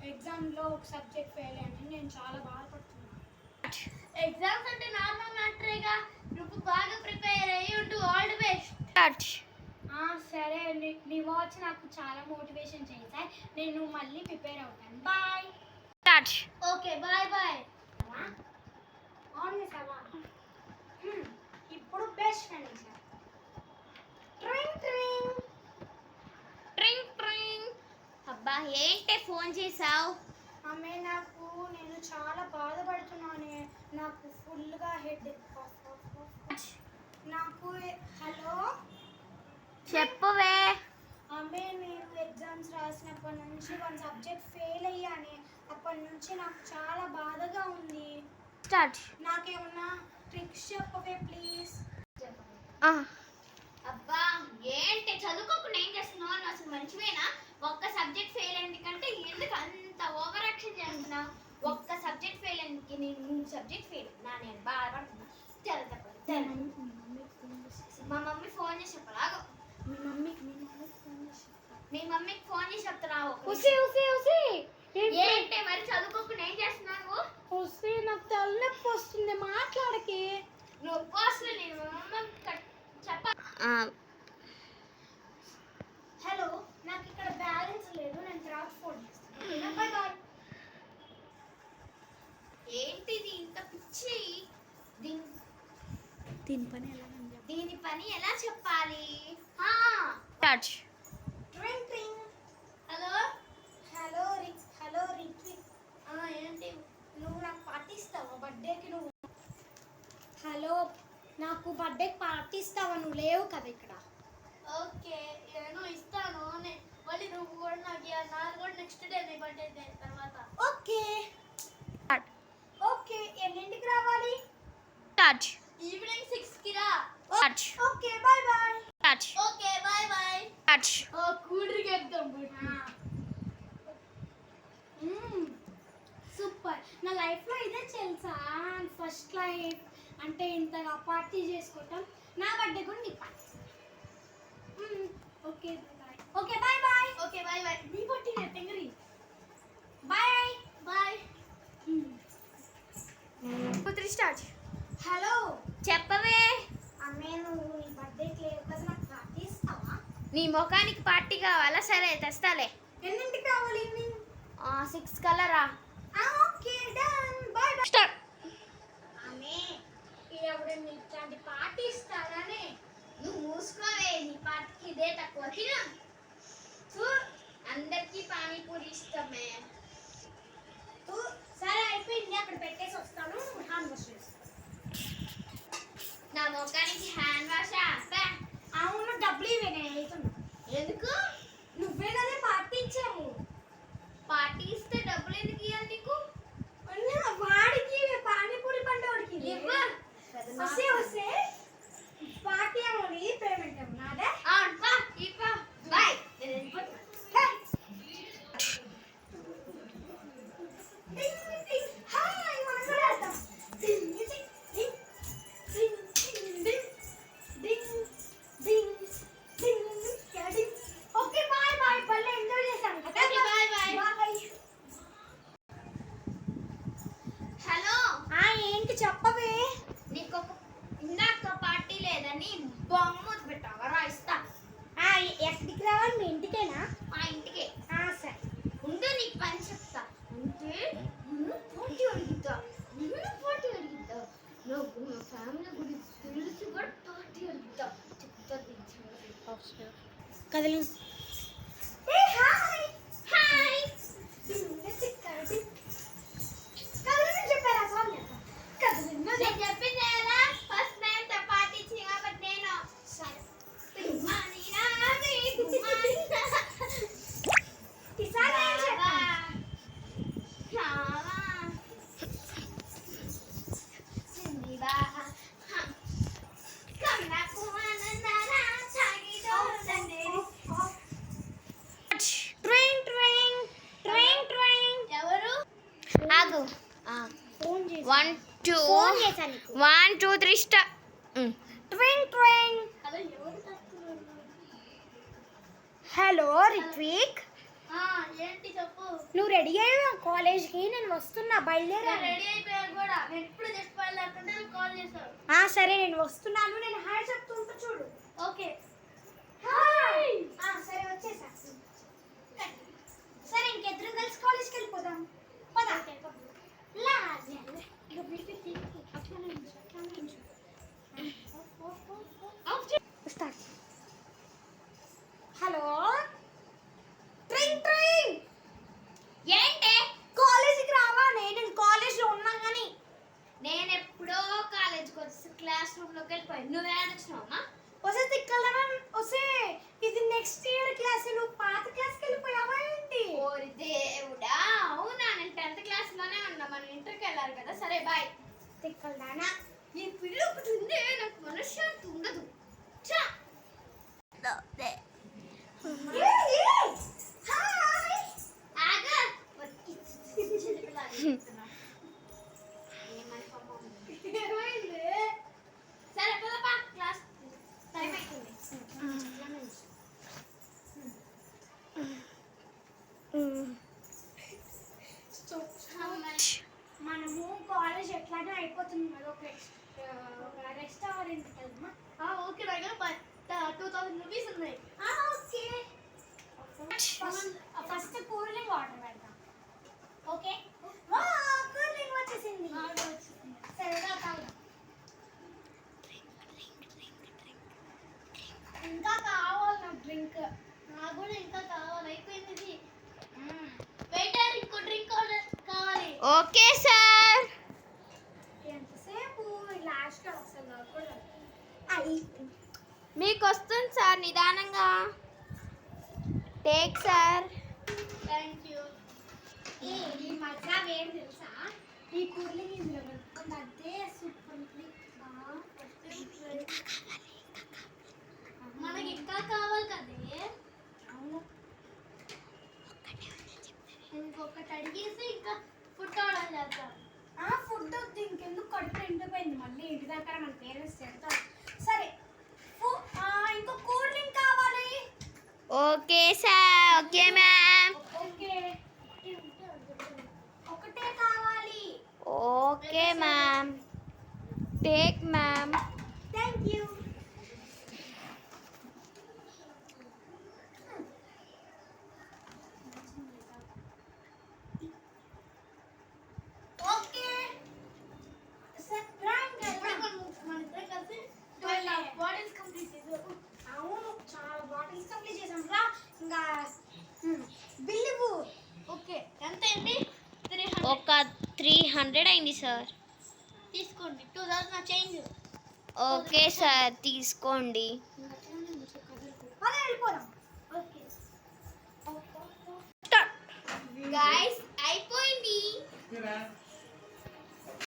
ఎగ్జామ్లో ఒక subject fail అయ్యాను. నేను చాలా బాధపడుతున్నాను. ఎగ్జామ్స్ అంటే నార్మల్ మ్యాటరేగా. నువ్వు బాగా ప్రిపేర్ అయ్యి ఉంటూ ఆల్ ది బెస్ట్. సరే, నీ వాచ్ నాకు చాలా మోటివేషన్ చేశాయి. నేను మళ్ళీ ప్రిపేర్ అవుతాను. Bye. Okay, bye bye. On చేసావా? ఇప్పుడు బెస్ట్ ఫ్రెండ్ అబ్బా, ఏంటి ఫోన్ చేసావు? నేను చాలా బాధపడుతున్నాను. నాకు ఫుల్గా హెడ్. నాకు హలో చెప్పువే. నేను ఎగ్జామ్స్ రాసినప్పటి నుంచి వన్ సబ్జెక్ట్ ఫెయిల్ అయ్యాను. అప్పటి నుంచి నాకు చాలా బాధగా ఉంది. నాకేమన్నా ట్రిక్స్ చెప్పవే ప్లీజ్. అబ్బా, ఏంటి చదువుకోకుండా ఏం చేస్తున్నావు? నువ్వు అసలు మంచివేనా? ఒక్క సబ్జెక్ట్ ఫెయిల్ అయ్యిందికంటే ఎందుకు అంత ఓవర్ యాక్షన్ చేస్తున్నావు? ఒక్క సబ్జెక్ట్ ఫెయిల్ అయ్యింది, నేను 3 సబ్జెక్ట్ ఫెయిల్ అయ్యిందా? నేను బాధపడుతున్నా. మా మమ్మీ ఫోన్ చేసి చెప్పలాగో. మీ మమ్మీకి ఫోన్ చేసి చెప్తున్నావు. ఏంటి మరి చదువుకోకుండా ఏం చేస్తున్నావు? నాకు తలనొప్పి వస్తుంది, మాట్లాడకి. నొప్పి వస్తుంది, నేను చెప్ప. హలో, నాకు ఇక్కడ బ్యాలెన్స్ లేదు, నేను తర్వాత ఫోన్ చేస్తాను. Bye bye. ఏంటిది ఇంత పిచ్చి? దీని పని ఎలా చెప్పాలి? హలో హలో హలో రిత్విక్, ఏంటి? నువ్వు నాకు పార్టీ ఇస్తావా బర్త్డేకి? నువ్వు హలో, నాకు బర్త్డేకి పార్టీ ఇస్తావా? నువ్వు లేవు కదా ఇక్కడ. ఓకే, నేను ఇస్తాను. మళ్ళీ నువ్వు కూడా నాకు కూడా నెక్స్ట్ డే నీ బర్త్డే తర్వాత. ఓకే ఓకే, ఎన్నింటికి రావాలి? ఈవినింగ్ 6కి రా. Okay, bye bye. Okay, bye bye. కూడికి వెళ్తాం. సూపర్. నా లైఫ్లో ఇదే తెలుసా ఫస్ట్ లైఫ్ అంటే, ఇంతగా పార్టీ చేసుకోవటం. నా బర్త్డే కూడా నీ party. Okay bye. Okay bye bye. Okay bye bye. నీ బర్త్డే తెంగరి. Bye bye. హలో చెప్పవే. నువ్వు నీ బర్త్డేకి లేవు కదా, నాకు పార్టీ ఇస్తావా? నీ ముఖానికి పార్టీ కావాలా? సరే తెస్తాలే. ఎన్నింటికి రావాలి? ఈవినింగ్ 6 కల్లా రా. Okay done. Bye bye. Start. ఎవడు నీట్లాంటి పార్టీ ఇస్తాడని? నువ్వు మూసుకోవే, నీ పార్టీకి ఇదే తక్కువ. తిను. అందరికీ పానీపూరి ఇష్టమే. సరే అయిపోయింది, అక్కడ పెట్టేసి వస్తాను. హ్యాండ్ వాష్ చేస్తాను. నా ముఖానికి హ్యాండ్ వాష్. అవును, డబ్బులు ఇవే. నేను వెళ్తున్నా. ఎందుకు? నువ్వే కదా పార్టీ ఇచ్చాము. పార్టీ ఇస్తే డబ్బులు ఎందుకు ఇవ్వాలి నీకు? వాడికి పానీపూరి పండుగకి వస్తే పార్టీ ఏమో, పేమెంట్ ఏమో నాదే. బాయ్. Okay bye bye. భలే ఎంజాయ్ చేశాను. Bye bye. హలో, ఏంటి చెప్పవే? నీకు ఇందాక పార్టీ లేదని బొమ్మ పెట్టావా? రా ఇస్తా. ఎక్కడికి రావాలి? మీ ఇంటికేనా? మా ఇంటికి. సరే ఉండు, నీకు పని చెప్తా. అంటే పోటీ అడుగుతా. నువ్వు మా ఫ్యామిలీ గురించి తెలిసి కూడా పార్టీ అడుగుతా. చెప్తా కదలు. Hi hi. చెప్పారా సార్? నేను చెప్పింది కదా, ఫస్ట్ నైట్ పార్టీ ఇచ్చింది కాబట్టి నేను. సరే. ఎవరు? ఆగు. 1 2 3 స్టార్. హలో రిత్విక్, ఏంటి చెప్పు. నువ్వు రెడీ అయ్యా కాలేజ్కి? నేను వస్తున్నా, బయలుదేరా. రెడీ అయిపోయాను కూడా. నేను ఎప్పుడు జస్ట్ బయలుదేరుతుంటే కాల్ చేశావు. సరే నేను వస్తున్నాను. నేను హాయ్ చెప్తుంటా చూడు. ఓకే. హాయ్. సరే వచ్చేసా. సరే ఇంకెద్దరం కలిసి కాలేజ్కి వెళ్ళిపోదాం. పదా. హలో ట్రైన్ ట్రైన్ ఏంటి? కాలేజీకి రావా? నేను కాలేజ్లో ఉన్నా కానీ. నేను ఎప్పుడో కాలేజ్కి వచ్చి క్లాస్ రూమ్లోకి వెళ్ళిపోయాను. నువ్వు ఏడొచ్చినావమ్మా? వస్తే తిక్కలరా వస్తే. ఇది నెక్స్ట్ ఇయర్ క్లాస్. నువ్వు పాత క్లాస్కి వెళ్ళిపోయావా ఏంటి? ఓరి దేవుడా, అవునా? నేను 10th క్లాస్లోనే ఉన్నా. మనం ఇంటర్కి వెళ్ళాలి కదా. సరే బాయ్. తిక్కలదానా. నీ పిల్ల ఒకటి ఉందే, నాకు మనశ్శాంతి ఉండదు. ఛా! ఆగా! సరే పదపా, క్లాస్ టైం అవుతుంది. మనము కాలేజ్ ఎట్లానే అయిపోతుంది కదా. ఒక రెస్టారెంట్ కదమ్మా. ఓకే నా దగ్గర 2000 రూపీస్ ఉన్నాయి. ఓకే. ఫస్ట్ కూలింగ్ వాటర్ పెడతాం. ఓకే. కూలింగ్ వచ్చేసింది. సరే తాగుదాం. ఇంకా కావాలి నాకు డ్రింక్. నాకు కూడా ఇంకా కావాలి. అయిపోయింది ఇది. వెయిటర్ ఇంకో డ్రింక్ ఆర్డర్ కావాలి. Okay sir. ఎంతసేపు లాస్ట్ అసలు కూడా మీకు వస్తుంది సార్, నిదానంగా. Take sir. Thank you. ఈ మజా వేరు తెలుసా? ఈ కూలింగ్ ఇందులో పెట్టుకుంటే అదే సూపర్ ఉంది. మనకి ఇంకా కావాలి కదే. అవును. ఇంకొకటి అడిగేసి ఇంకా ఫుడ్ ఆర్డర్ చేద్దాం. ఫుడ్ వద్దు, ఇంకెందుకు కడుపు నిండిపోయింది. మళ్ళీ ఇంటి దగ్గర మన పేరెంట్స్ తిడతారు. సరే ఇంకో కూల్ డ్రింక్ కావాలి. Okay sir. Okay ma'am. Okay. ఒకటే కావాలి. Okay ma'am. Take ma'am. Thank you. Okay. మన ఇద్దరం కలిసి 12 బాటిల్స్ కంప్లీట్ చేసావు. అవును, చాలా బాటిల్స్ కంప్లీట్ చేసాం రా. ఇంకా బిల్లు. ఓకే, ఎంత అయింది? 300 ఒక 300 అయింది సార్. తీసుకోండి. 2000 నా చేంజ్. ఓకే సార్, తీసుకోండి. ఇంకా